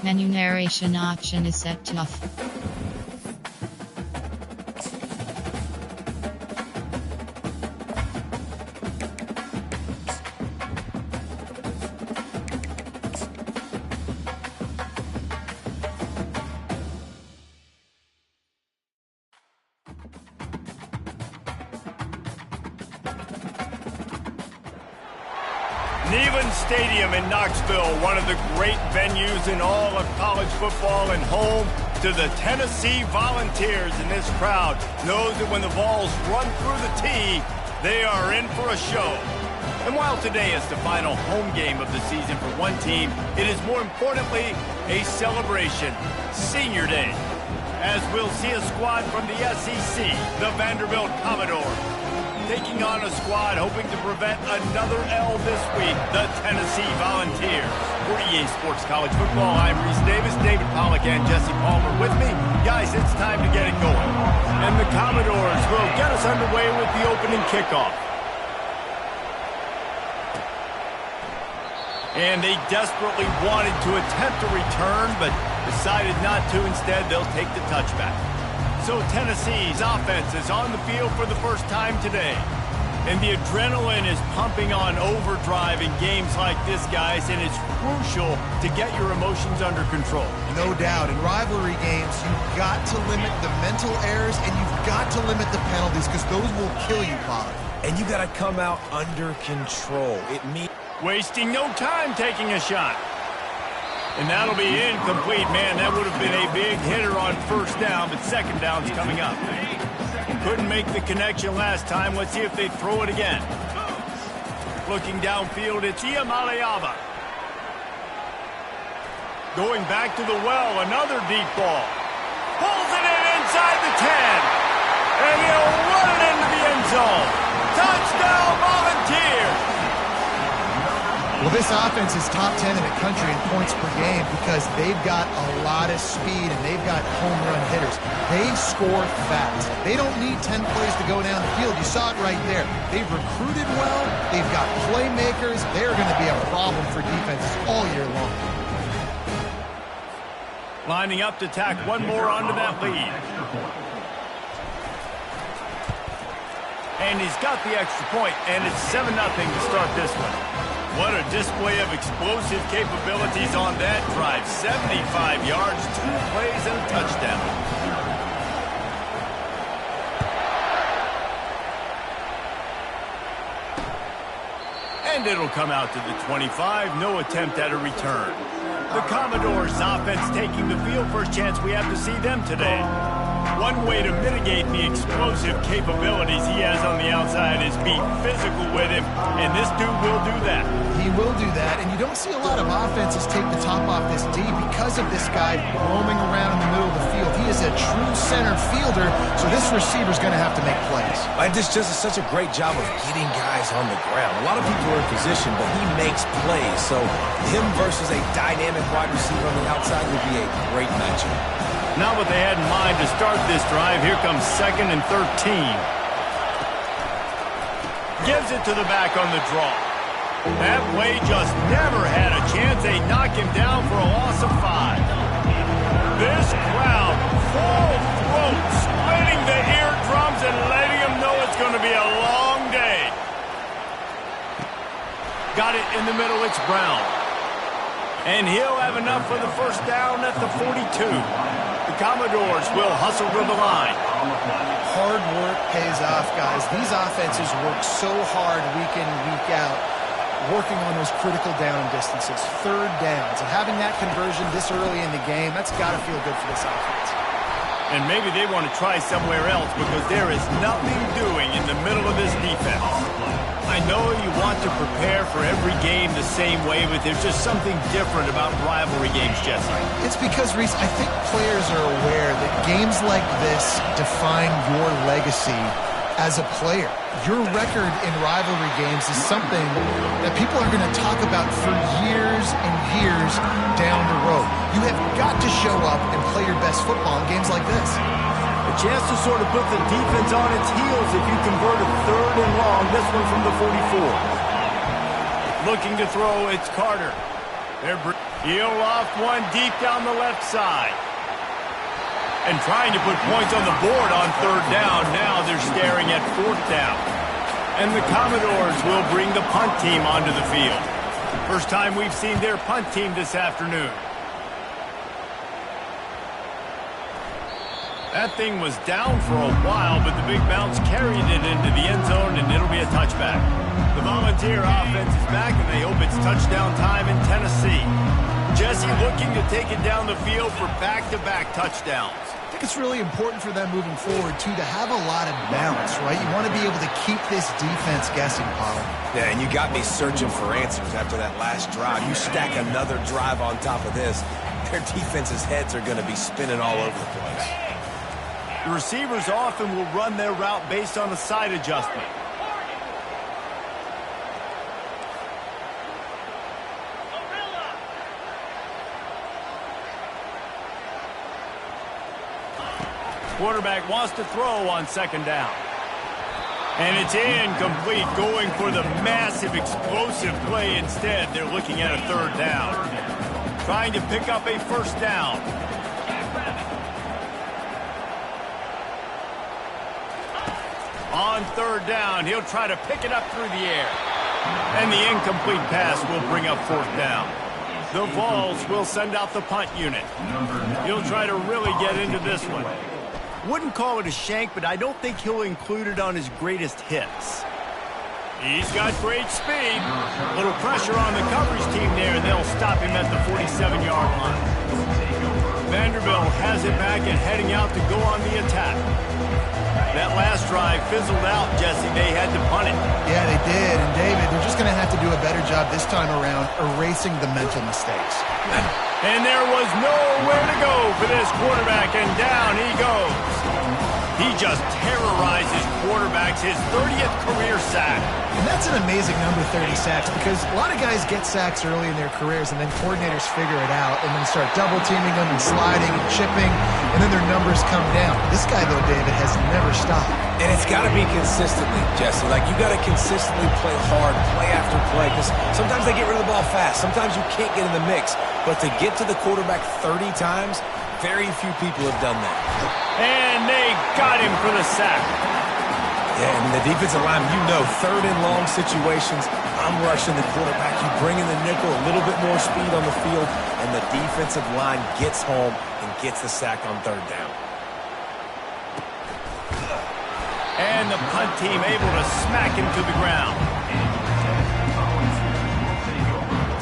Menu narration option is set to off. Neyland Stadium in Knoxville, one of the great venues in all of college football, and home to the Tennessee Volunteers. And this crowd knows that when the balls run through the tee, they are in for a show. And while today is the final home game of the season for one team, it is more importantly a celebration, Senior Day, as we'll see a squad from the SEC, the Vanderbilt Commodores, taking on a squad hoping to prevent another L this week, the Tennessee Volunteers. For EA Sports College Football, I'm Reese Davis, David Pollack and Jesse Palmer with me. Guys, it's time to get it going. And the Commodores will get us underway with the opening kickoff. And they desperately wanted to attempt a return, but decided not to. Instead, they'll take the touchback. So Tennessee's offense is on the field for the first time today. And the adrenaline is pumping on overdrive in games like this, guys, and it's crucial to get your emotions under control. No doubt. In rivalry games, you've got to limit the mental errors and you've got to limit the penalties because those will kill you, Pollard. And you got to come out under control. It means wasting no time taking a shot. And that'll be incomplete. Man, that would have been a big hitter on first down, but second down's coming up. Couldn't make the connection last time. Let's see if they throw it again. Looking downfield, it's Iamaleava. Going back to the well, another deep ball. Pulls it in inside the 10. And he'll run it into the end zone. Touchdown, Volunteers! Well, this offense is top 10 in the country in points per game because they've got a lot of speed and they've got home run hitters. They score fast. They don't need 10 plays to go down the field. You saw it right there. They've recruited well. They've got playmakers. They're going to be a problem for defenses all year long. Lining up to tack one more onto that lead. And he's got the extra point, and it's 7-0 to start this one. What a display of explosive capabilities on that drive. 75 yards, 2 plays, and a touchdown. And it'll come out to the 25. No attempt at a return. The Commodores' offense taking the field. First chance we have to see them today. One way to mitigate the explosive capabilities he has on the outside is be physical with him, and this dude will do that. He will do that, and you don't see a lot of offenses take the top off this D because of this guy roaming around in the middle of the field. He is a true center fielder, so this receiver's going to have to make plays. And this just is such a great job of getting guys on the ground. A lot of people are in position, but he makes plays, so him versus a dynamic wide receiver on the outside would be a great matchup. Not what they had in mind to start this drive. Here comes 2nd and 13. Gives it to the back on the draw. That play just never had a chance. They knock him down for a loss of 5. This crowd, full throat, splitting the eardrums and letting them know it's going to be a long day. Got it in the middle. It's Brown. And he'll have enough for the first down at the 42. The Commodores will hustle to the line. Hard work pays off, guys. These offenses work so hard week in and week out, working on those critical down distances, third downs. And having that conversion this early in the game, that's got to feel good for this offense. And maybe they want to try somewhere else because there is nothing doing in the middle of this defense. I know you want to prepare for every game the same way, but there's just something different about rivalry games, Jesse. It's because, Reese, I think players are aware that games like this define your legacy as a player. Your record in rivalry games is something that people are going to talk about for years and years down the road. You have got to show up and play your best football in games like this. A chance to sort of put the defense on its heels if you convert a 3rd and long. This one from the 44. Looking to throw, it's Carter. He'll loft one deep down the left side. And trying to put points on the board on third down. Now they're staring at fourth down. And the Commodores will bring the punt team onto the field. First time we've seen their punt team this afternoon. That thing was down for a while, but the big bounce carried it into the end zone, and it'll be a touchback. The Volunteer offense is back, and they hope it's touchdown time in Tennessee. Jesse looking to take it down the field for back-to-back touchdowns. I think it's really important for them moving forward, too, to have a lot of balance, right? You want to be able to keep this defense guessing, Pollard. Yeah, and you got me searching for answers after that last drive. You stack another drive on top of this, their defense's heads are going to be spinning all over the place. The receivers often will run their route based on a side adjustment. Quarterback wants to throw on second down. And it's incomplete, going for the massive explosive play instead. They're looking at a third down. Trying to pick up a first down. On third down, he'll try to pick it up through the air. And the incomplete pass will bring up fourth down. The Vols will send out the punt unit. He'll try to really get into this one. Wouldn't call it a shank, but I don't think he'll include it on his greatest hits. He's got great speed. Little pressure on the coverage team there, and they'll stop him at the 47-yard line. Vanderbilt has it back and heading out to go on the attack. That last drive fizzled out, Jesse. They had to punt it. Yeah, they did. And, David, they're just going to have to do a better job this time around erasing the mental mistakes. And there was nowhere to go for this quarterback, and down he goes. He just terrorizes quarterbacks, his 30th career sack. And that's an amazing number, 30 sacks, because a lot of guys get sacks early in their careers, and then coordinators figure it out and then start double-teaming them and sliding and chipping, and then their numbers come down. This guy, though, David, has never stopped. And it's got to be consistently, Jesse. Like, you got to consistently play hard, play after play, because sometimes they get rid of the ball fast. Sometimes you can't get in the mix. But to get to the quarterback 30 times, very few people have done that. And they got him for the sack. Yeah, and the defensive line, you know, third and long situations, I'm rushing the quarterback. You bring in the nickel, a little bit more speed on the field, and the defensive line gets home and gets the sack on third down. And the punt team able to smack him to the ground.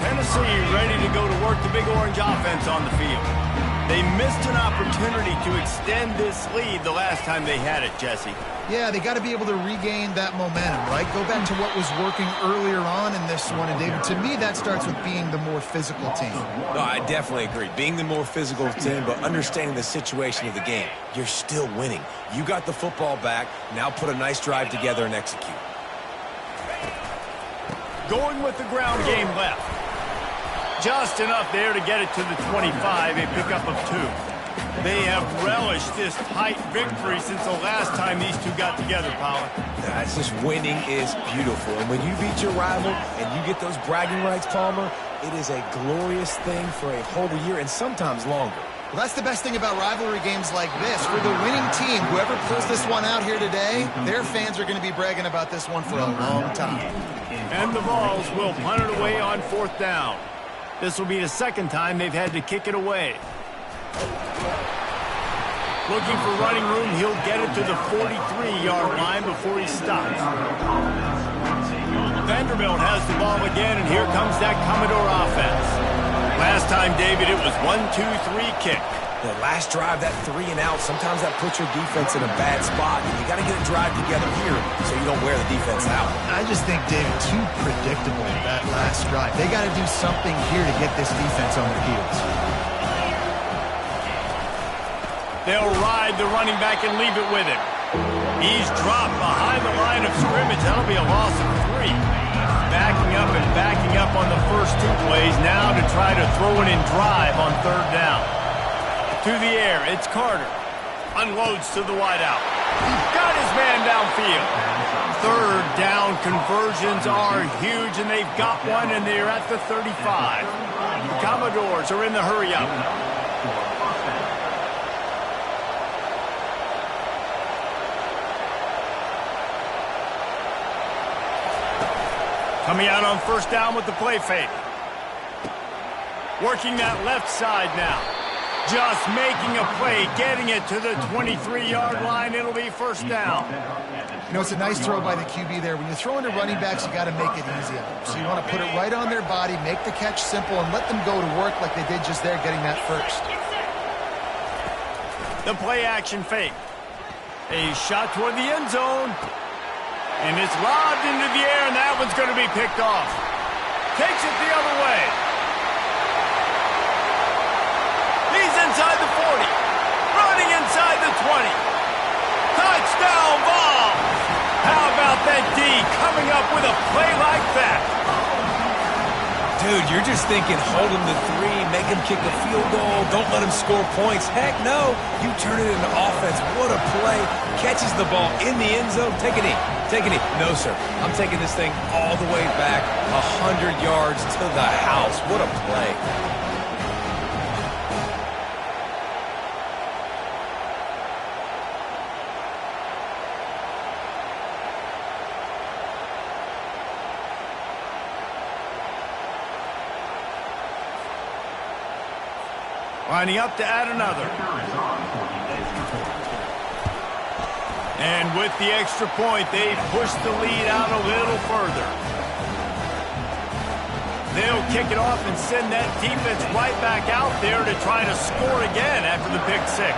Tennessee ready to go to work the Big Orange offense on the field. They missed an opportunity to extend this lead the last time they had it, Jesse. Yeah, they got to be able to regain that momentum, right? Go back to what was working earlier on in this one. And, David, to me, that starts with being the more physical team. No, I definitely agree. Being the more physical team, but understanding the situation of the game. You're still winning. You got the football back. Now put a nice drive together and execute. Going with the ground game left. Just enough there to get it to the 25, a pickup of 2. They have relished this tight victory since the last time these two got together, Pollard. It's just winning is beautiful. And when you beat your rival and you get those bragging rights, Palmer, it is a glorious thing for a whole year and sometimes longer. Well, that's the best thing about rivalry games like this. For the winning team, whoever pulls this one out here today, their fans are going to be bragging about this one for a long time. And the Vols will punt it away on fourth down. This will be the second time they've had to kick it away. Looking for running room, he'll get it to the 43-yard line before he stops. Vanderbilt has the ball again, and here comes that Commodore offense. Last time, David, it was 1-2-3 kick. The last drive, that 3 and out, sometimes that puts your defense in a bad spot, and you got to get a drive together here so you don't wear the defense out. I just think, David, too predictable that last drive. They got to do something here to get this defense on their heels. They'll ride the running back and leave it with him. He's dropped behind the line of scrimmage. That'll be a loss of 3. Backing up on the first 2 plays now to try to throw it in drive on third down. To the air, it's Carter. Unloads to the wideout. Got his man downfield. Third down conversions are huge, and they've got one, and they're at the 35. The Commodores are in the hurry-up. Coming out on first down with the play fake. Working that left side now. Just making a play, getting it to the 23-yard line. It'll be first down. You know, it's a nice throw by the QB there. When you're throwing to running backs, you got to make it easy on them. So you want to put it right on their body, make the catch simple, and let them go to work like they did just there, getting that first. The play-action fake. A shot toward the end zone. And it's lobbed into the air, and that one's going to be picked off. Takes it the other way. He's inside the 40. Running inside the 20. Touchdown ball. How about that D coming up with a play like that? Dude, you're just thinking, hold him to 3, make him kick a field goal, don't let him score points. Heck no, you turn it into offense. What a play. Catches the ball in the end zone. Take a knee. Take a knee. No, sir. I'm taking this thing all the way back 100 yards to the house. What a play. Lining up to add another. And with the extra point, they push the lead out a little further. They'll kick it off and send that defense right back out there to try to score again after the pick six.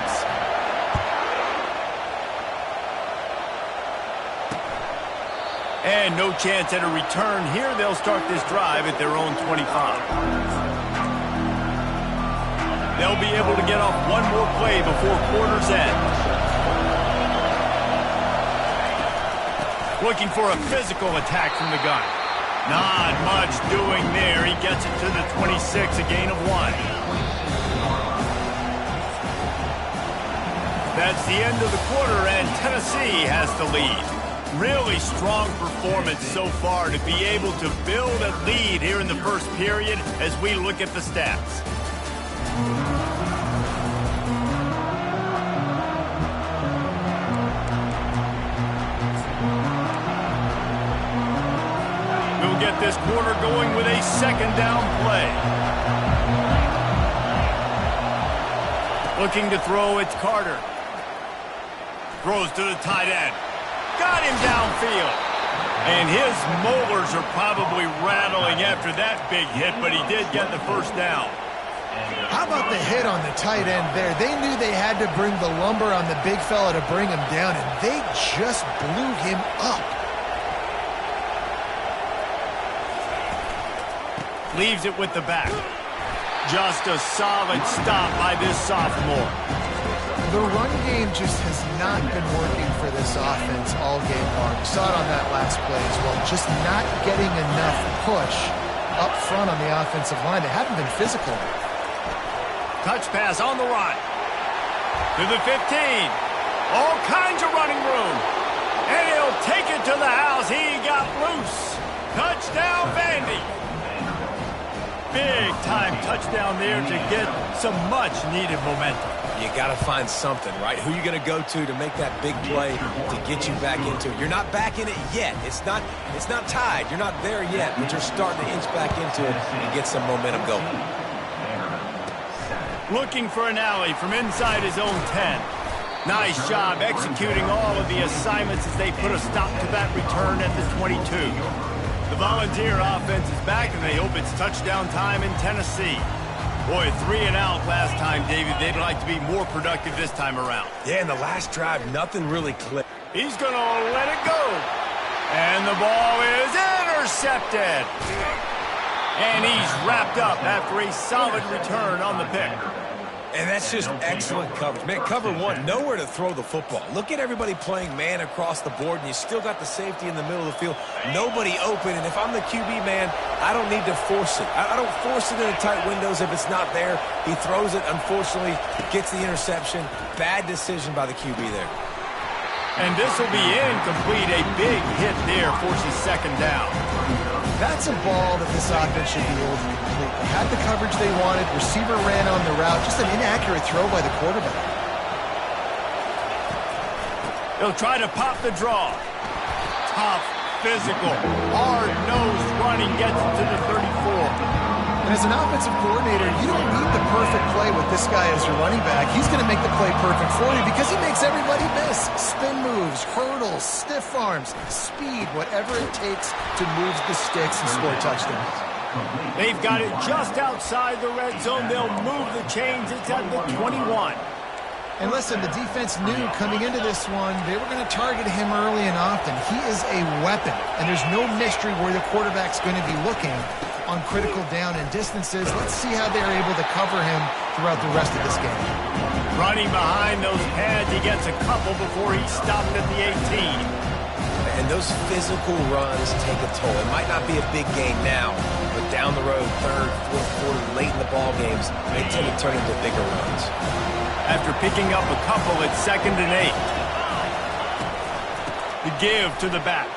And no chance at a return here. They'll start this drive at their own 25. They'll be able to get off one more play before quarter's end. Looking for a physical attack from the gun. Not much doing there. He gets it to the 26, a gain of 1. That's the end of the quarter, and Tennessee has the lead. Really strong performance so far to be able to build a lead here in the first period as we look at the stats. We'll get this quarter going with a second down play. Looking to throw, it's Carter. Throws to the tight end. Got him downfield. And his molars are probably rattling after that big hit, but he did get the first down. How about the hit on the tight end there? They knew they had to bring the lumber on the big fella to bring him down, and they just blew him up. Leaves it with the back. Just a solid stop by this sophomore. The run game just has not been working for this offense all game long. You saw it on that last play as well. Just not getting enough push up front on the offensive line. They haven't been physical. Touch pass on the run. To the 15. All kinds of running room. And he'll take it to the house. He got loose. Touchdown, Vandy. Big-time touchdown there to get some much-needed momentum. You got to find something, right? Who you going to go to make that big play to get you back into it? You're not back in it yet. It's not tied. You're not there yet, but you're starting to inch back into it and get some momentum going. Looking for an alley from inside his own 10. Nice job executing all of the assignments as they put a stop to that return at the 22. The Volunteer offense is back, and they hope it's touchdown time in Tennessee. Boy, 3 and out last time, David. They'd like to be more productive this time around. Yeah, in the last drive, nothing really clicked. He's going to let it go. And the ball is intercepted. And he's wrapped up after a solid return on the pick. And that's just excellent coverage. Man, cover one, nowhere to throw the football. Look at everybody playing man across the board, and you still got the safety in the middle of the field. Nobody open, and if I'm the QB, man, I don't need to force it. I don't force it into tight windows if it's not there. He throws it, unfortunately, gets the interception. Bad decision by the QB there. And this will be incomplete. A big hit there forces second down. That's a ball that this offense should be able to complete. They had the coverage they wanted. Receiver ran on the route. Just an inaccurate throw by the quarterback. He'll try to pop the draw. Tough, physical, hard-nosed running gets it to the 34. And as an offensive coordinator, you don't need the perfect play with this guy as your running back. He's going to make the play perfect for you because he makes everybody miss. Spin moves, hurdles, stiff arms, speed, whatever it takes to move the sticks and score touchdowns. They've got it just outside the red zone. They'll move the chains. It's at the 21. And listen, the defense knew coming into this one, they were going to target him early and often. He is a weapon, and there's no mystery where the quarterback's going to be looking on critical down and distances. Let's see how they're able to cover him throughout the rest of this game. Running behind those pads, he gets a couple before he's stopped at the 18. And those physical runs take a toll. It might not be a big game now, but down the road, third, fourth quarter, late in the ball games, they tend to turn into bigger runs. After picking up a couple, it's 2nd and 8. The give to the back.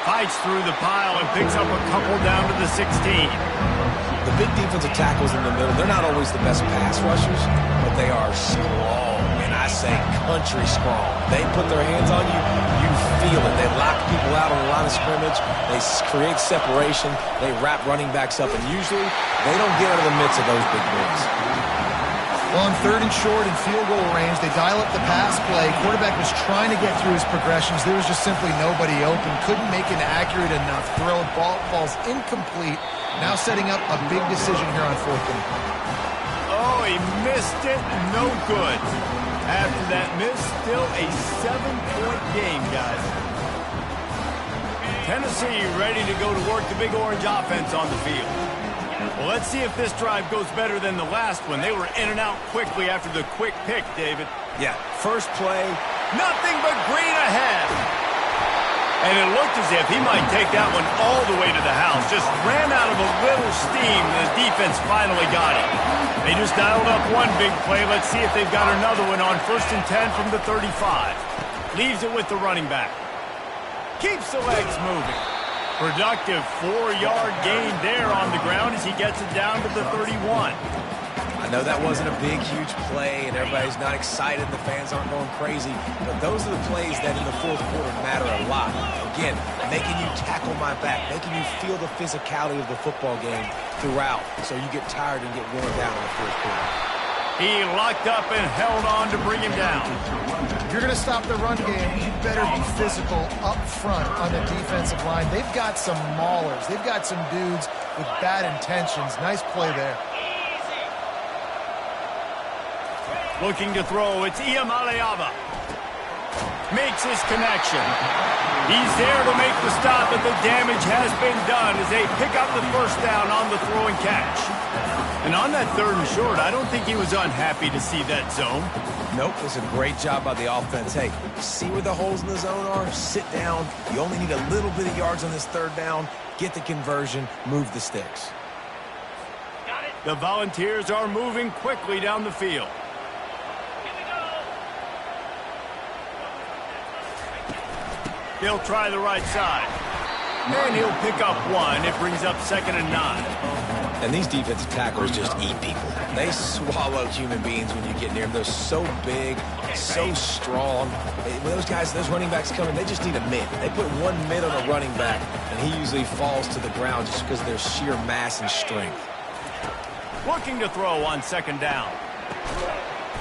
Fights through the pile and picks up a couple down to the 16. The big defensive tackles in the middle, they're not always the best pass rushers, but they are strong, and I say country strong. They put their hands on you, you feel it. They lock people out on the line of scrimmage. They create separation. They wrap running backs up, and usually they don't get out of the midst of those big boys. Well, on 3rd and short and field goal range, they dial up the pass play. Quarterback was trying to get through his progressions. There was just simply nobody open. Couldn't make an accurate enough throw. Ball falls incomplete. Now setting up a big decision here on 4th down. Oh, he missed it. No good. After that miss, still a 7-point game, guys. Tennessee ready to go to work the Big Orange offense on the field. Well, let's see if this drive goes better than the last one. They were in and out quickly after the quick pick, David. Yeah, first play. Nothing but green ahead. And it looked as if he might take that one all the way to the house. Just ran out of a little steam, and the defense finally got it. They just dialed up one big play. Let's see if they've got another one on 1st and 10 from the 35. Leaves it with the running back. Keeps the legs moving. Productive 4-yard gain there on the ground as he gets it down to the 31. I know that wasn't a big, huge play, and everybody's not excited. The fans aren't going crazy. But those are the plays that in the 4th quarter matter a lot. Again, making you tackle my back, making you feel the physicality of the football game throughout so you get tired and get worn down in the 4th quarter. He locked up and held on to bring him down. If you're going to stop the run game, you better be physical up front on the defensive line. They've got some maulers. They've got some dudes with bad intentions. Nice play there. Looking to throw, it's Iamaleava. Makes his connection. He's there to make the stop, but the damage has been done as they pick up the first down on the throw and catch. And on that 3rd and short, I don't think he was unhappy to see that zone. Nope, it's a great job by the offense. Hey, see where the holes in the zone are? Sit down. You only need a little bit of yards on this 3rd down. Get the conversion. Move the sticks. The Volunteers are moving quickly down the field. He'll try the right side. And he'll pick up one. It brings up 2nd and 9. And these defensive tackles just eat people. They swallow human beings when you get near them. They're so big, so strong. When those guys, those running backs come in, they just need a mid. They put one mid on a running back, and he usually falls to the ground just because of their sheer mass and strength. Looking to throw on 2nd down.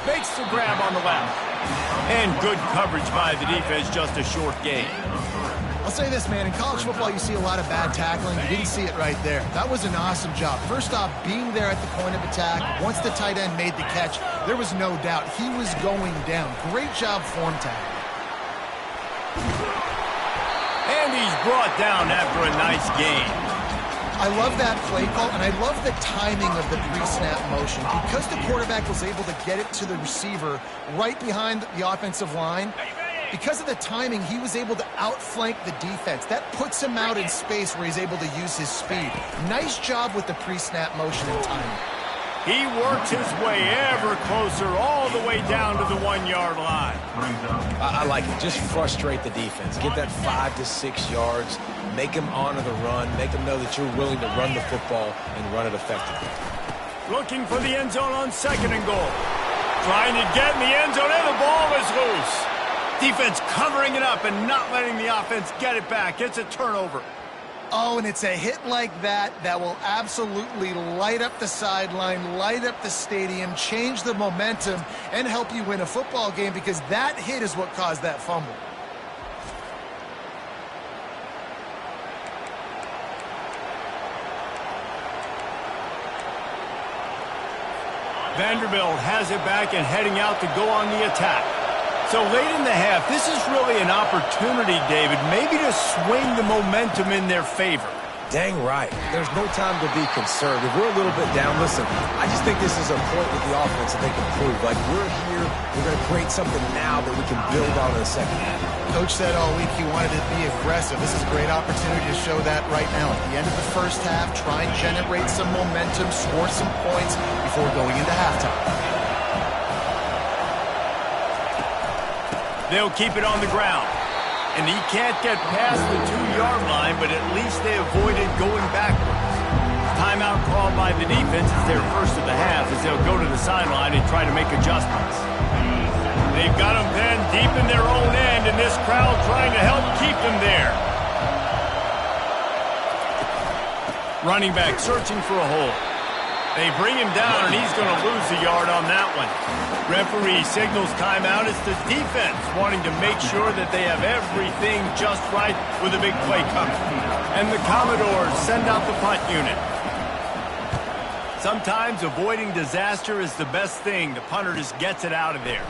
Makes the grab on the left. And good coverage by the defense, just a short gain. I'll say this, man. In college football, you see a lot of bad tackling. You didn't see it right there. That was an awesome job. First off, being there at the point of attack. Once the tight end made the catch, there was no doubt he was going down. Great job form tackle. And he's brought down after a nice gain. I love that play call, and I love the timing of the pre-snap motion. Because the quarterback was able to get it to the receiver right behind the offensive line, because of the timing, he was able to outflank the defense. That puts him out in space where he's able to use his speed. Nice job with the pre-snap motion and timing. He works his way ever closer all the way down to the 1-yard line. I like it. Just frustrate the defense. Get that 5 to 6 yards. Make them honor the run. Make them know that you're willing to run the football and run it effectively. Looking for the end zone on 2nd and goal. Trying to get in the end zone, and the ball is loose. Defense covering it up and not letting the offense get it back. It's a turnover. Oh, and it's a hit like that that will absolutely light up the sideline, light up the stadium, change the momentum, and help you win a football game, because that hit is what caused that fumble. Vanderbilt has it back and heading out to go on the attack. So late in the half, this is really an opportunity, David, maybe to swing the momentum in their favor. Dang right. There's no time to be concerned. If we're a little bit down, listen, I just think this is a point with the offense that they can prove. Like, we're here, we're going to create something now that we can build on in the second half. Coach said all week he wanted to be aggressive. This is a great opportunity to show that right now. At the end of the first half, try and generate some momentum, score some points before going into halftime. They'll keep it on the ground. And he can't get past the 2-yard line, but at least they avoided going backwards. Timeout called by the defense. It's their first of the half as they'll go to the sideline and try to make adjustments. They've got them then deep in their own end, and this crowd trying to help keep them there. Running back searching for a hole. They bring him down, and he's going to lose a yard on that one. Referee signals timeout. It's the defense wanting to make sure that they have everything just right with a big play coming. And the Commodores send out the punt unit. Sometimes avoiding disaster is the best thing. The punter just gets it out of there.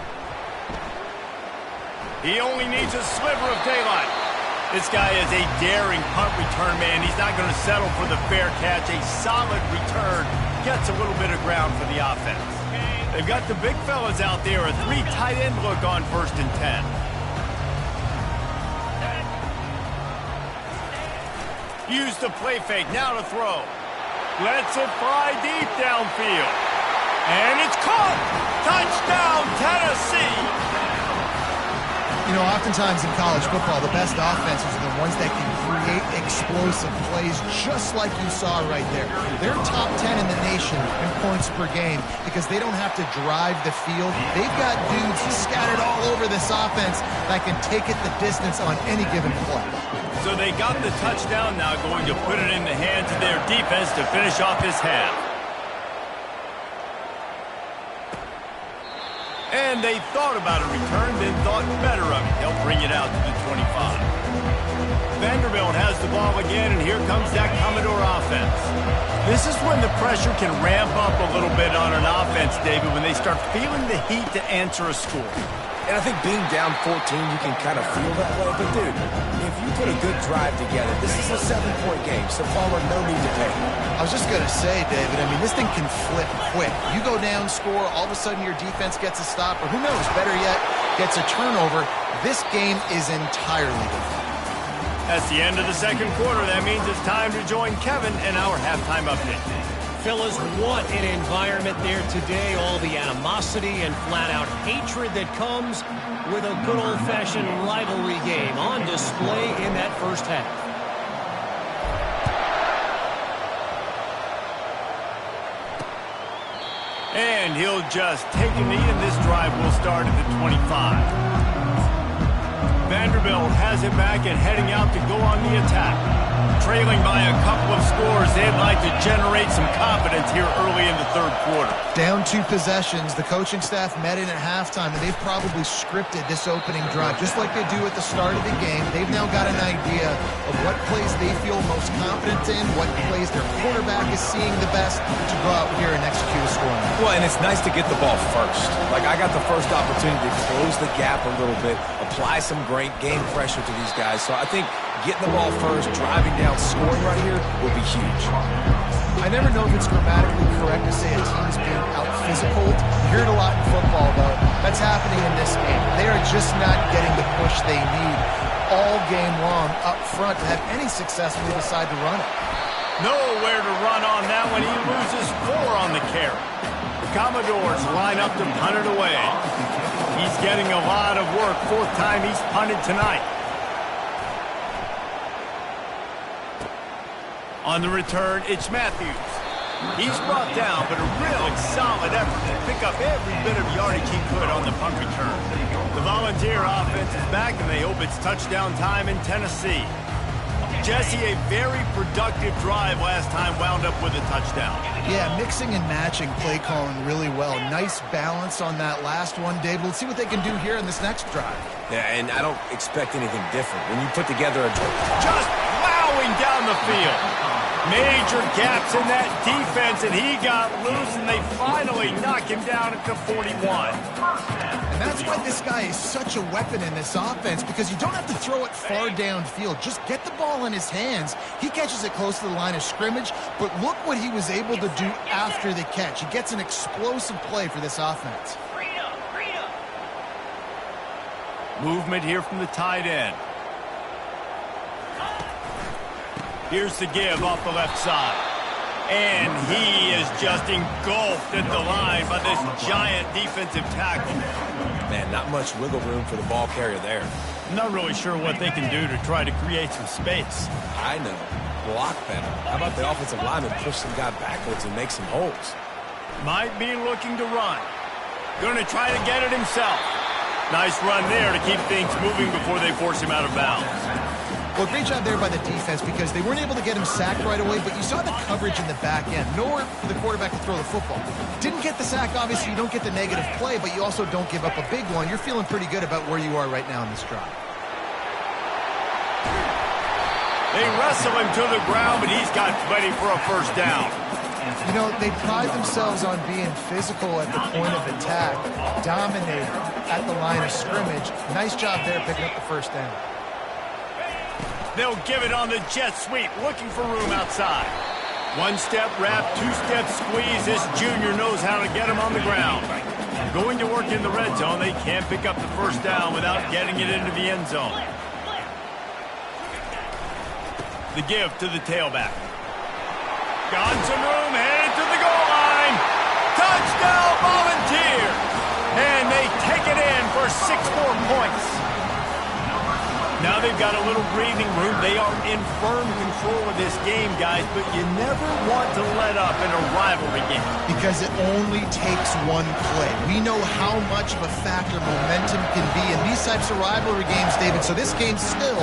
He only needs a sliver of daylight. This guy is a daring punt return man. He's not going to settle for the fair catch. A solid return gets a little bit of ground for the offense. They've got the big fellas out there. A 3 tight end look on 1st and 10. Use the play fake. Now to throw. Lets it fly deep downfield. And it's caught. Touchdown, Tennessee. You know, oftentimes in college football, the best offenses are the ones that can create explosive plays, just like you saw right there. They're top 10 in the nation in points per game because they don't have to drive the field. They've got dudes scattered all over this offense that can take it the distance on any given play. So they got the touchdown, now going to put it in the hands of their defense to finish off this half. And they thought about a return, then thought better of it. They'll bring it out to the 25. Vanderbilt has the ball again, and here comes that Commodore offense. This is when the pressure can ramp up a little bit on an offense, David, when they start feeling the heat to answer a score. And I think being down 14, you can kind of feel that way. But, dude, if you put a good drive together, this is a 7-point game, so Palmer, no need to panic. I was just going to say, David, I mean, this thing can flip quick. You go down, score, all of a sudden your defense gets a stop, or who knows, better yet, gets a turnover. This game is entirely different. That's the end of the second quarter. That means it's time to join Kevin in our halftime update. Fellas, what an environment there today. All the animosity and flat-out hatred that comes with a good old-fashioned rivalry game on display in that first half. And he'll just take a knee, and this drive will start at the 25. Vanderbilt has it back and heading out to go on the attack. Trailing by a couple of scores, they'd like to generate some confidence here early in the third quarter. Down 2 possessions, the coaching staff met in at halftime, and they've probably scripted this opening drive. Just like they do at the start of the game, they've now got an idea of what plays they feel most confident in, what plays their quarterback is seeing the best to go out here and execute a scoring. Well, and it's nice to get the ball first. Like, I got the first opportunity to close the gap a little bit, apply some great game pressure to these guys. So I think getting the ball first, driving down, scoring right here will be huge. I never know if it's grammatically correct to say a team is being out-physical. You hear it a lot in football, though. That's happening in this game. They are just not getting the push they need all game long up front to have any success when they decide to run it. Nowhere to run on that one. He loses 4 on the carry. The Commodores line up to punt it away. He's getting a lot of work. 4th time he's punted tonight. On the return, it's Matthews. He's brought down, but a really solid effort to pick up every bit of yardage he could on the punt return. The Volunteer offense is back, and they hope it's touchdown time in Tennessee. Jesse, a very productive drive last time wound up with a touchdown. Yeah, mixing and matching play calling really well. Nice balance on that last one, Dave. Let's see what they can do here in this next drive. Yeah, and I don't expect anything different. When you put together a... Just plowing down the field. Major gaps in that defense, and he got loose, and they finally knock him down at the 41. And that's why this guy is such a weapon in this offense, because you don't have to throw it far downfield. Just get the ball in his hands. He catches it close to the line of scrimmage, but look what he was able to do after the catch. He gets an explosive play for this offense. Movement here from the tight end. Here's the give off the left side. And he is just engulfed at the line by this giant defensive tackle. Man, not much wiggle room for the ball carrier there. I'm not really sure what they can do to try to create some space. I know. Block better. How about the offensive lineman push some guy backwards and make some holes? Might be looking to run. Going to try to get it himself. Nice run there to keep things moving before they force him out of bounds. Well, great job there by the defense, because they weren't able to get him sacked right away, but you saw the coverage in the back end. Nowhere for the quarterback to throw the football. Didn't get the sack, obviously. You don't get the negative play, but you also don't give up a big one. You're feeling pretty good about where you are right now in this drive. They wrestle him to the ground, but he's got plenty for a first down. You know, they pride themselves on being physical at the point of attack, dominating at the line of scrimmage. Nice job there picking up the first down. They'll give it on the jet sweep, looking for room outside. 1-step wrap, 2-step squeeze. This junior knows how to get him on the ground. Going to work in the red zone. They can't pick up the first down without getting it into the end zone. The give to the tailback. Got some room, headed to the goal line. Touchdown, Volunteer! And they take it in for 6 more points. Now they've got a little breathing room. They are in firm control of this game, guys, but you never want to let up in a rivalry game. Because it only takes one play. We know how much of a factor momentum can be in these types of rivalry games, David, so this game's still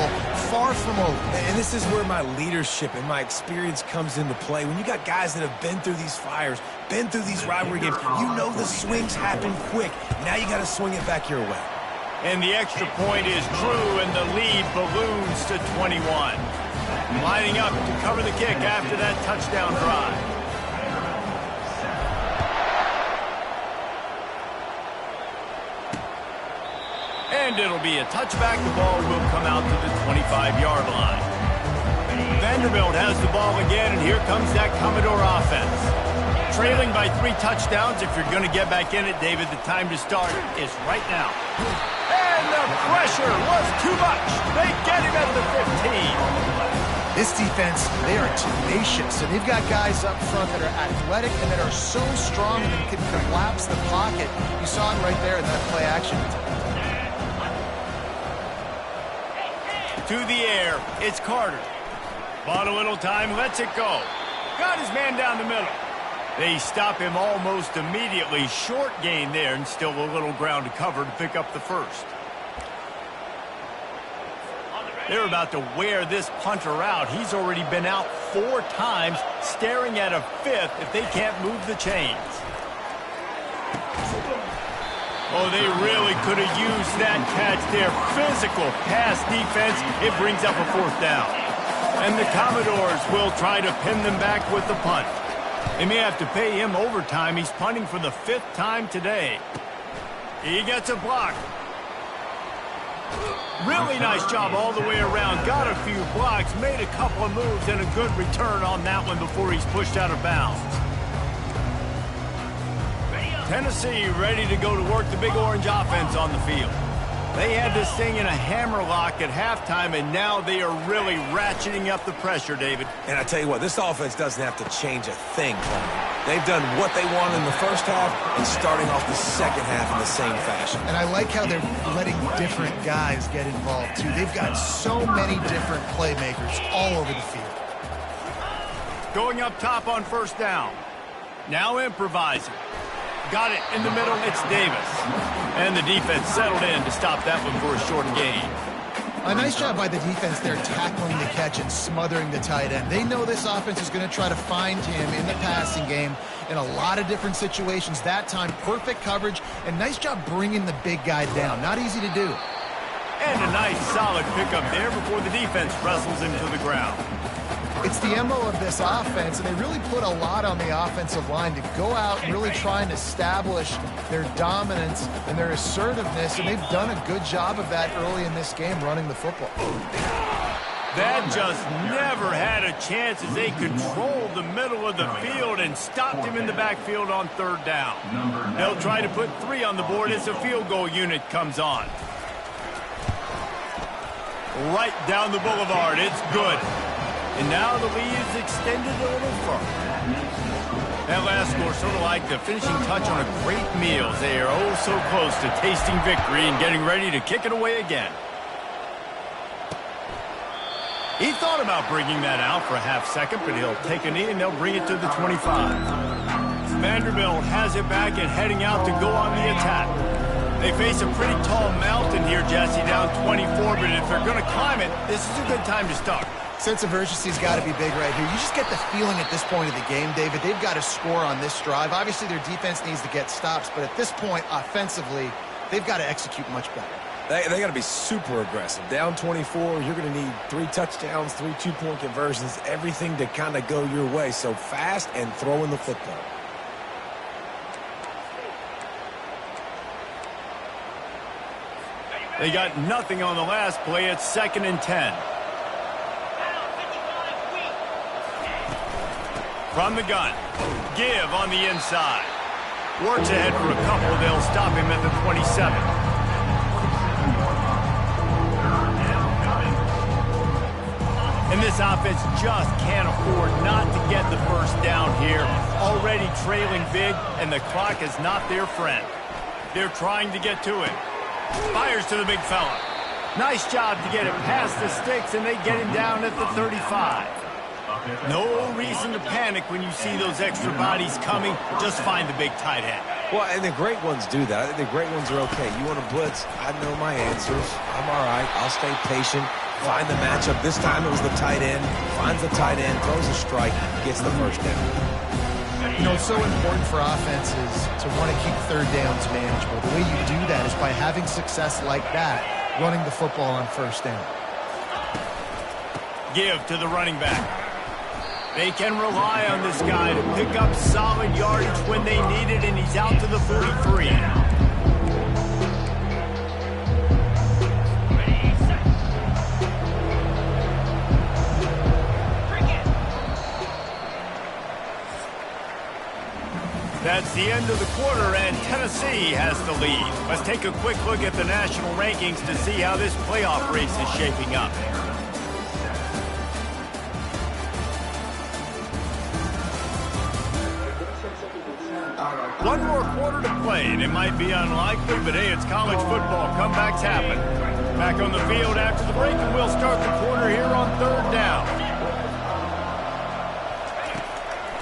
far from over. And this is where my leadership and my experience comes into play. When you got guys that have been through these fires, been through these rivalry games, you know the swings happen quick. Now you got to swing it back your way. And the extra point is true, and the lead balloons to 21. Lining up to cover the kick after that touchdown drive. And it'll be a touchback. The ball will come out to the 25-yard line. Vanderbilt has the ball again, and here comes that Commodore offense. Trailing by 3 touchdowns. If you're going to get back in it, David, the time to start is right now. And the pressure was too much. They get him at the 15. This defense, they are tenacious, and they've got guys up front that are athletic and that are so strong and can collapse the pocket. You saw it right there in that play action. To the air, it's Carter. Bought a little time, lets it go. Got his man down the middle. They stop him almost immediately. Short gain there, and still a little ground to cover to pick up the first. They're about to wear this punter out. He's already been out 4 times, staring at a 5th if they can't move the chains. Oh, they really could have used that catch there. Physical pass defense. It brings up a 4th down. And the Commodores will try to pin them back with the punt. They may have to pay him overtime. He's punting for the 5th time today. He gets a block. Really nice job all the way around. Got a few blocks, made a couple of moves, and a good return on that one before he's pushed out of bounds. Tennessee ready to go to work the Big Orange offense on the field. They had this thing in a hammerlock at halftime, and now they are really ratcheting up the pressure, David. And I tell you what, this offense doesn't have to change a thing, Coleman. They've done what they wanted in the first half and starting off the second half in the same fashion. And I like how they're letting different guys get involved, too. They've got so many different playmakers all over the field. Going up top on first down. Now improvising. Got it in the middle. It's Davis. And the defense settled in to stop that one for a short gain. A nice job by the defense there tackling the catch and smothering the tight end. They know this offense is going to try to find him in the passing game in a lot of different situations. That time, perfect coverage, and nice job bringing the big guy down. Not easy to do. And a nice solid pickup there before the defense wrestles him to the ground. It's the MO of this offense, and they really put a lot on the offensive line to go out and really try and establish their dominance and their assertiveness, and they've done a good job of that early in this game running the football. That just never had a chance as they controlled the middle of the field and stopped him in the backfield on third down. They'll try to put 3 on the board as the field goal unit comes on. Right down the boulevard, it's good. And now the lead is extended a little further. That last score sort of like the finishing touch on a great meal. They are oh so close to tasting victory and getting ready to kick it away again. He thought about bringing that out for a half second, but he'll take a knee and they'll bring it to the 25. Vanderbilt has it back and heading out to go on the attack. They face a pretty tall mountain here, Jesse, down 24, but if they're going to climb it, this is a good time to start. Sense of urgency's got to be big right here. You just get the feeling at this point of the game, David, they've got to score on this drive. Obviously, their defense needs to get stops, but at this point, offensively, they've got to execute much better. They got to be super aggressive. Down 24, you're going to need 3 touchdowns, 3 two-point conversions, everything to kind of go your way. So fast and throwing the football. They got nothing on the last play. It's 2nd and 10. From the gun, Give on the inside. Works ahead for a couple. They'll stop him at the 27. And this offense just can't afford not to get the first down here. Already trailing big, and the clock is not their friend. They're trying to get to it. Fires to the big fella. Nice job to get it past the sticks, and they get him down at the 35. No reason to panic when you see those extra bodies coming. Just find the big tight end. Well, and the great ones do that. I think the great ones are okay. You want to blitz, I know my answers. I'm all right. I'll stay patient. Find the matchup. This time it was the tight end. Finds the tight end, throws a strike, gets the first down. You know, it's so important for offenses to want to keep third downs manageable. The way you do that is by having success like that, running the football on first down. Give to the running back. They can rely on this guy to pick up solid yardage when they need it, and he's out to the 43. That's the end of the quarter, and Tennessee has the lead. Let's take a quick look at the national rankings to see how this playoff race is shaping up. One more quarter to play, and it might be unlikely, but hey, it's college football. Comebacks happen. Back on the field after the break, and we'll start the quarter here on third down.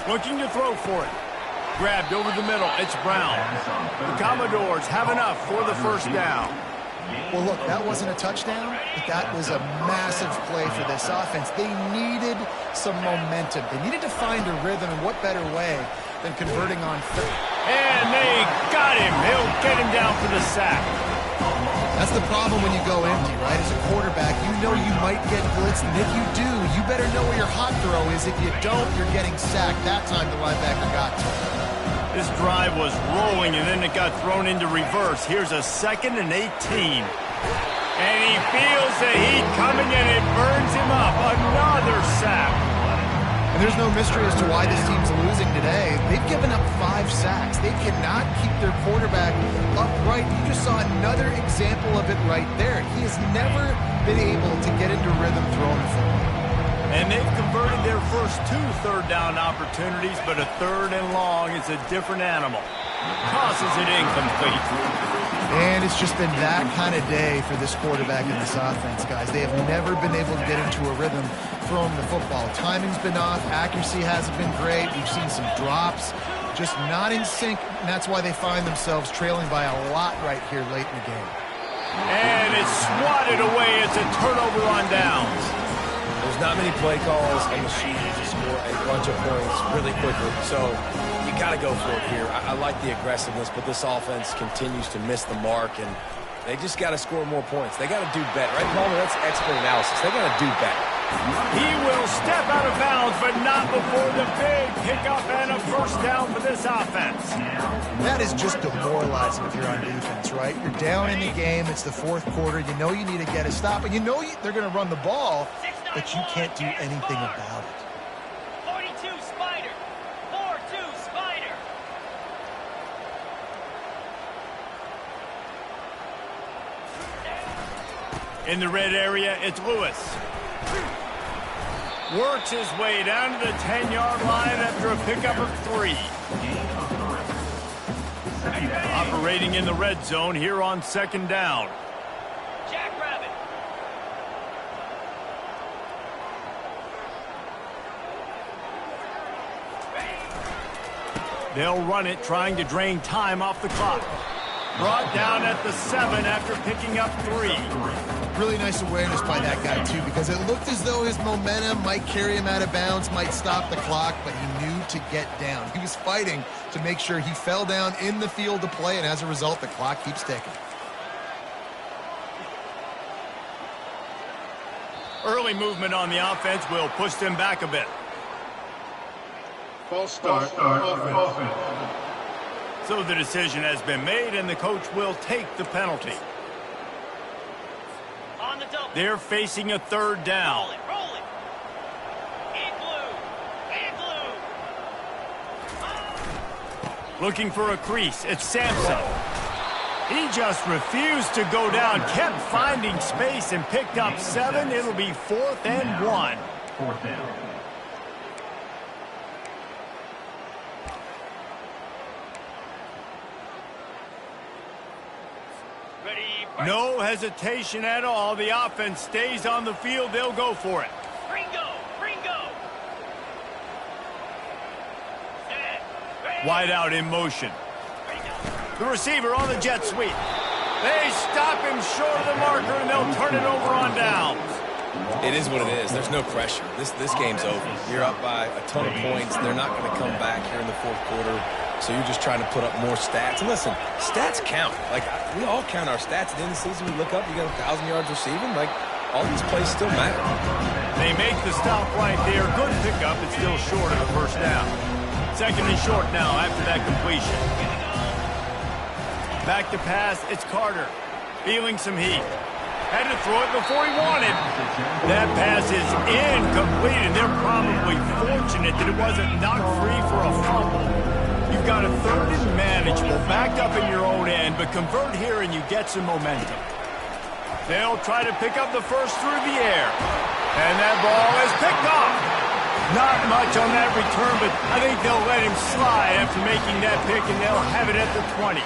Looking to throw for it. Grabbed over the middle. It's Brown. The Commodores have enough for the first down. Well, look, that wasn't a touchdown, but that was a massive play for this offense. They needed some momentum. They needed to find a rhythm, and what better way than converting on third. And they got him. He'll get him down for the sack. That's the problem when you go empty, right? As a quarterback, you know you might get blitzed, and if you do, you better know where your hot throw is. If you don't, you're getting sacked. That time the linebacker got to it. This drive was rolling, and then it got thrown into reverse. Here's a 2nd and 18. And he feels the heat coming and it burns him up. Another sack. And there's no mystery as to why this team's losing today. They've given up 5 sacks. They cannot keep their quarterback upright. You just saw another example of it right there. He has never been able to get into rhythm throwing the football. And they've converted their first 2 third-down opportunities, but a 3rd and long is a different animal. Tosses it incomplete. And it's just been that kind of day for this quarterback and this offense, guys. They have never been able to get into a rhythm throwing the football. Timing's been off. Accuracy hasn't been great. We've seen some drops, just not in sync, and that's why they find themselves trailing by a lot right here late in the game. And it's swatted away. It's a turnover on downs. There's not many play calls on the sheet to score a bunch of points really quickly, so you got to go for it here. I like the aggressiveness, but this offense continues to miss the mark, and they just got to score more points. They got to do better, right, Palmer? That's expert analysis. They got to do better. He will step out of bounds, but not before the big pickup and a first down for this offense. That is just demoralizing if you're on defense, right? You're down in the game. It's the 4th quarter. You know you need to get a stop, and you know they're going to run the ball, but you can't do anything about it. 42 Spider. 4-2 Spider. In the red area, it's Lewis. Works his way down to the 10-yard line after a pickup of 3. Operating in the red zone here on 2nd down. Jackrabbit. They'll run it, trying to drain time off the clock. Brought down at the 7 after picking up 3. Really nice awareness by that guy, too, because it looked as though his momentum might carry him out of bounds, might stop the clock, but he knew to get down. He was fighting to make sure he fell down in the field to play, and as a result, the clock keeps ticking. Early movement on the offense will push them back a bit. False start offense. So the decision has been made, and the coach will take the penalty. On the double. They're facing a 3rd down. Roll it, roll it. In blue. Looking for a crease. It's Sampson. He just refused to go down, kept finding space, and picked up 7. It'll be 4th and 1. 4th down. No hesitation at all. The offense stays on the field. They'll go for it. Ringo, Ringo. Wide out in motion. The receiver on the jet sweep. They stop him short of the marker, and they'll turn it over on downs. It is what it is. There's no pressure. This game's over. You're up by a ton of points. They're not going to come back here in the 4th quarter. So you're just trying to put up more stats. And listen, stats count. Like, we all count our stats. At the end of the season, we look up, you got 1,000 yards receiving. Like, all these plays still matter. They make the stop right there. Good pickup. It's still short of a first down. 2nd and short now after that completion. Back to pass. It's Carter. Feeling some heat. Had to throw it before he wanted. That pass is incomplete, and they're probably fortunate that it wasn't knocked free for a fumble. You've got a 3rd and manageable, backed up in your own end, but convert here and you get some momentum. They'll try to pick up the first through the air. And that ball is picked off. Not much on that return, but I think they'll let him slide after making that pick, and they'll have it at the 20.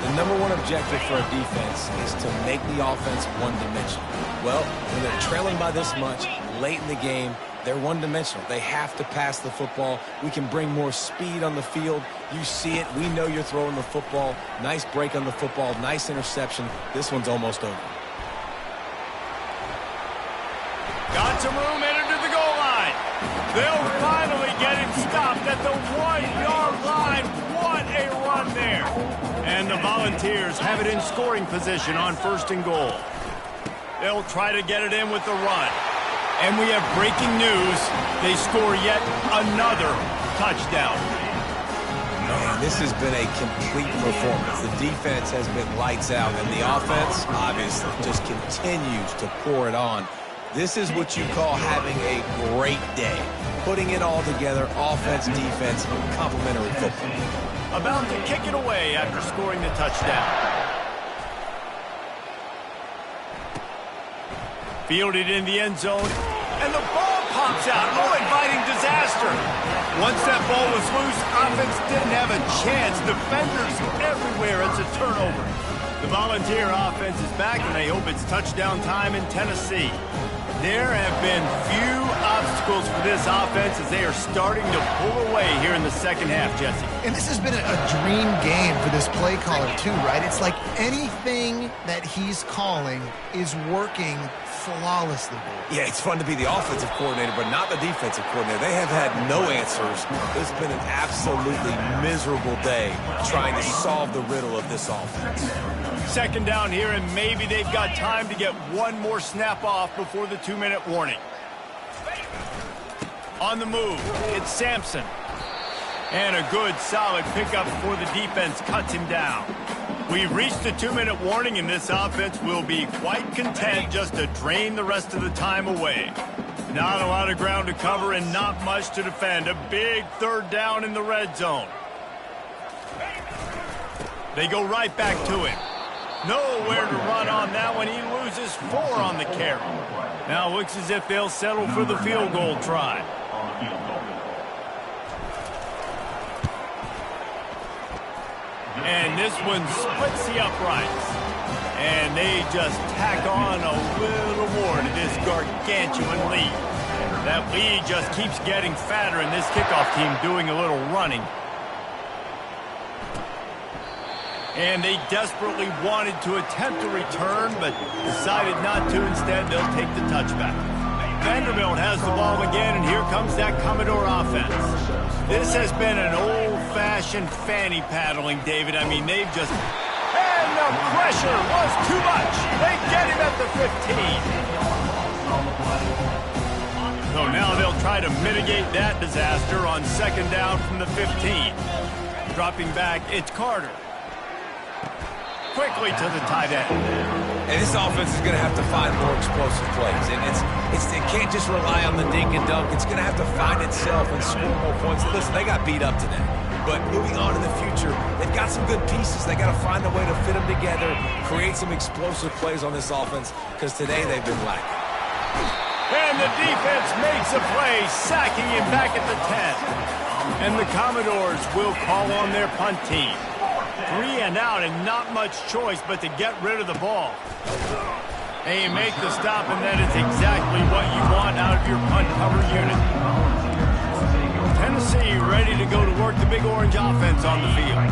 The number 1 objective for a defense is to make the offense one-dimensional. Well, when they're trailing by this much late in the game, they're one-dimensional. They have to pass the football. We can bring more speed on the field. You see it. We know you're throwing the football. Nice break on the football. Nice interception. This one's almost over. Got some room, entered to the goal line. They'll finally get him stopped at the 1-yard line. What a run there. And the Volunteers have it in scoring position on 1st and goal. They'll try to get it in with the run. And we have breaking news. They score yet another touchdown. Man, This has been a complete performance. The defense has been lights out, and the offense, obviously, just continues to pour it on. This is what you call having a great day. Putting it all together, offense, defense, complementary football. About to kick it away after scoring the touchdown. Fielded in the end zone, and the ball pops out. Oh, inviting disaster. Once that ball was loose, offense didn't have a chance. Defenders everywhere. It's a turnover. The Volunteer offense is back, and they hope it's touchdown time in Tennessee. There have been few obstacles for this offense as they are starting to pull away here in the second half, Jesse. And this has been a dream game for this play caller, too, right? It's like anything that he's calling is working flawlessly. Yeah, it's fun to be the offensive coordinator, but not the defensive coordinator. They have had no answers. It's been an absolutely miserable day trying to solve the riddle of this offense. Second down here, and maybe they've got time to get one more snap off before the 2-minute warning. On the move, it's Sampson. And a good, solid pickup before the defense cuts him down. We've reached the 2-minute warning, and this offense will be quite content just to drain the rest of the time away. Not a lot of ground to cover and not much to defend. A big third down in the red zone. They go right back to him. Nowhere to run on that one. He loses 4 on the carry. Now looks as if they'll settle for the field goal try. And this one splits the uprights. And they just tack on a little more to this gargantuan lead. That lead just keeps getting fatter, and this kickoff team doing a little running. And they desperately wanted to attempt a return, but decided not to. Instead, they'll take the touchback. Vanderbilt has the ball again, and here comes that Commodore offense. This has been an old-fashioned fanny paddling, David. I mean, they've just... And the pressure was too much. They get him at the 15. So now they'll try to mitigate that disaster on second down from the 15. Dropping back, it's Carter. Quickly to the tight end. And this offense is going to have to find more explosive plays. And it can't just rely on the dink and dunk. It's going to have to find itself and score more points. Listen, they got beat up today. But moving on in the future, they've got some good pieces. They got to find a way to fit them together, create some explosive plays on this offense, because today they've been lacking. And the defense makes a play, sacking him back at the 10. And the Commodores will call on their punt team. 3 and out, and not much choice but to get rid of the ball. And you make the stop, and that is exactly what you want out of your punt cover unit. Tennessee ready to go to work the Big Orange offense on the field.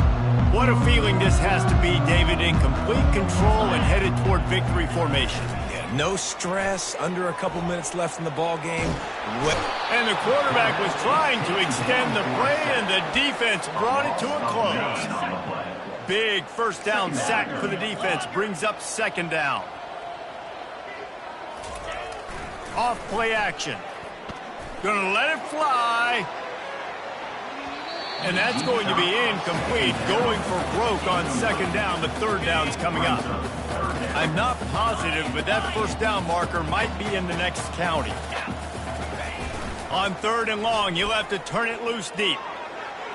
What a feeling this has to be, David, in complete control and headed toward victory formation. No stress, under a couple minutes left in the ball game. And the quarterback was trying to extend the play, and the defense brought it to a close. Big first down sack for the defense brings up second down. Off play action. Gonna let it fly. And that's going to be incomplete. Going for broke on second down. The third down's coming up. I'm not positive, but that first down marker might be in the next county. On third and long, he'll have to turn it loose deep.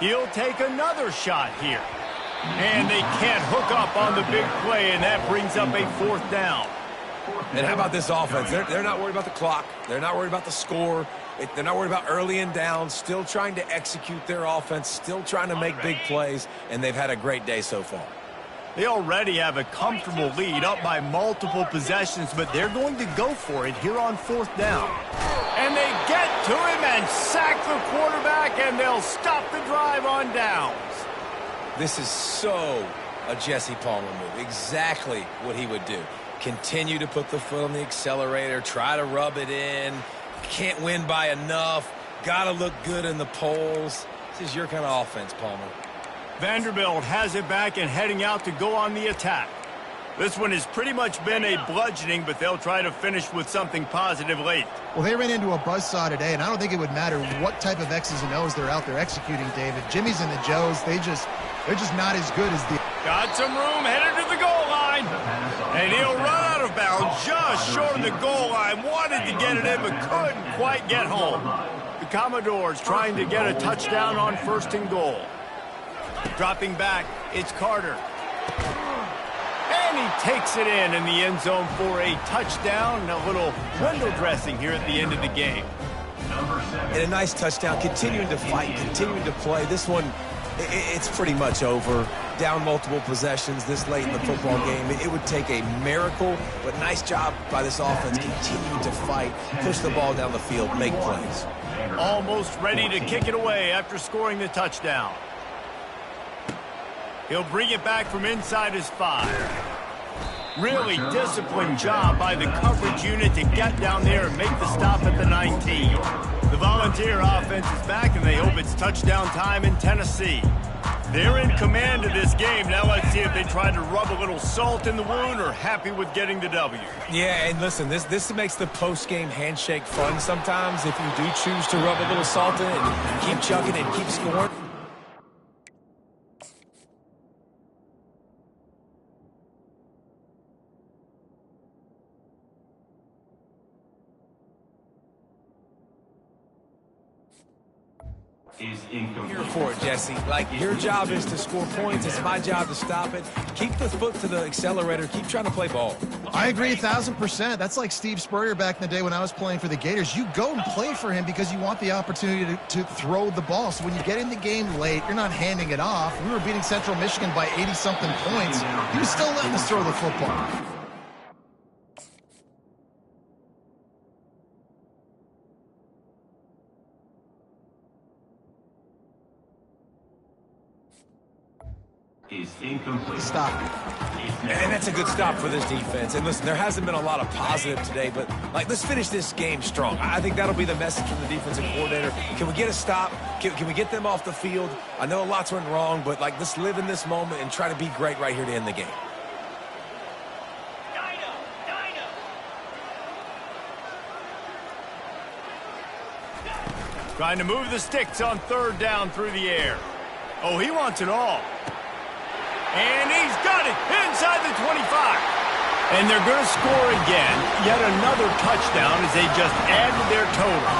He'll take another shot here. And they can't hook up on the big play, and that brings up a fourth down. And how about this offense? They're not worried about the clock. They're not worried about the score. They're not worried about early and down. Still trying to execute their offense. Still trying to make big plays. And they've had a great day so far. They already have a comfortable lead, up by multiple possessions, but they're going to go for it here on fourth down. And they get to him and sack the quarterback, and they'll stop the drive on downs. This is so a Jesse Palmer move. Exactly what he would do. Continue to put the foot on the accelerator, try to rub it in. Can't win by enough. Got to look good in the polls. This is your kind of offense, Palmer. Vanderbilt has it back and heading out to go on the attack. This one has pretty much been a bludgeoning, but they'll try to finish with something positive late. Well, they ran into a buzzsaw today, and I don't think it would matter what type of X's and O's they're out there executing, David. Jimmy's and the Joes, they just They're just not as good as the... Got some room, headed to the goal line. And he'll run out of bounds just short of the goal line. Wanted to get it in, but couldn't quite get home. The Commodores trying to get a touchdown on 1st and goal. Dropping back, it's Carter. And he takes it in the end zone for a touchdown. A little window dressing here at the end of the game. And a nice touchdown, continuing to fight, continuing to play. This one, it's pretty much over. Down multiple possessions this late in the football game. It would take a miracle, but nice job by this offense continuing to fight, push the ball down the field, make plays. Almost ready to kick it away after scoring the touchdown. He'll bring it back from inside his 5. Really disciplined job by the coverage unit to get down there and make the stop at the 19. The Volunteer offense is back, and they hope it's touchdown time in Tennessee. They're in command of this game. Now let's see if they try to rub a little salt in the wound or happy with getting the W. Yeah, and listen, this makes the post-game handshake fun sometimes if you do choose to rub a little salt in it and keep chugging and keep scoring. Is incomplete. Here for it, Jesse. Like, your job is to score points. It's my job to stop it. Keep the foot to the accelerator. Keep trying to play ball. I agree 1,000%. That's like Steve Spurrier back in the day when I was playing for the Gators. You go and play for him because you want the opportunity to throw the ball. So when you get in the game late, you're not handing it off. We were beating Central Michigan by 80-something points. He was still letting us throw the football. Is incomplete. Stop. And that's a good stop for this defense. And listen, there hasn't been a lot of positive today, but, like, let's finish this game strong. I think that'll be the message from the defensive coordinator. Can we get a stop? Can we get them off the field? I know lots went wrong, but, like, let's live in this moment and try to be great right here to end the game. Trying to move the sticks on 3rd down through the air. Oh, he wants it all. And he's got it inside the 25. And they're going to score again. Yet another touchdown as they just added their total.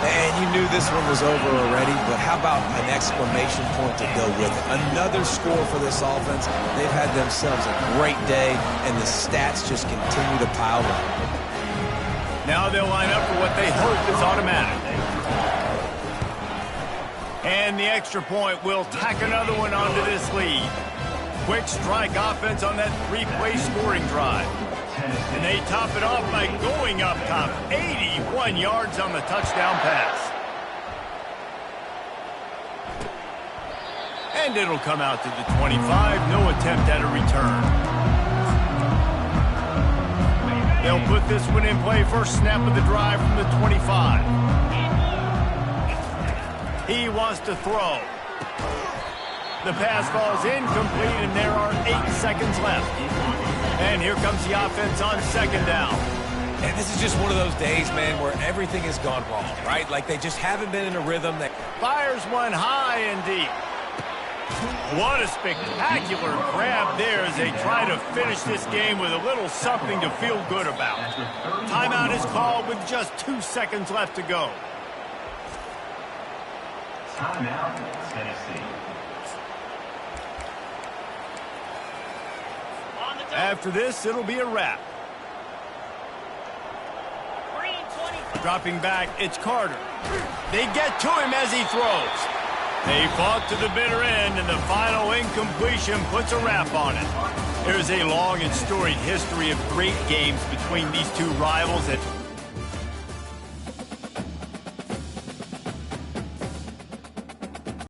And you knew this one was over already, but how about an exclamation point to go with it? Another score for this offense. They've had themselves a great day, and the stats just continue to pile up. Now they'll line up for what they hope is automatic. And the extra point will tack another one onto this lead. Quick strike offense on that 3-play scoring drive. And they top it off by going up top. 81 yards on the touchdown pass. And it'll come out to the 25. No attempt at a return. They'll put this one in play. First snap of the drive from the 25. He wants to throw. The pass falls incomplete, and there are 8 seconds left. And here comes the offense on 2nd down. And this is just one of those days, man, where everything has gone wrong, right? Like, they just haven't been in a rhythm. Fires one high and deep. What a spectacular grab there as they try to finish this game with a little something to feel good about. Timeout is called with just 2 seconds left to go. Timeout, Tennessee. After this, it'll be a wrap. Dropping back, it's Carter. They get to him as he throws. They fought to the bitter end, and the final incompletion puts a wrap on it. There's a long and storied history of great games between these two rivals that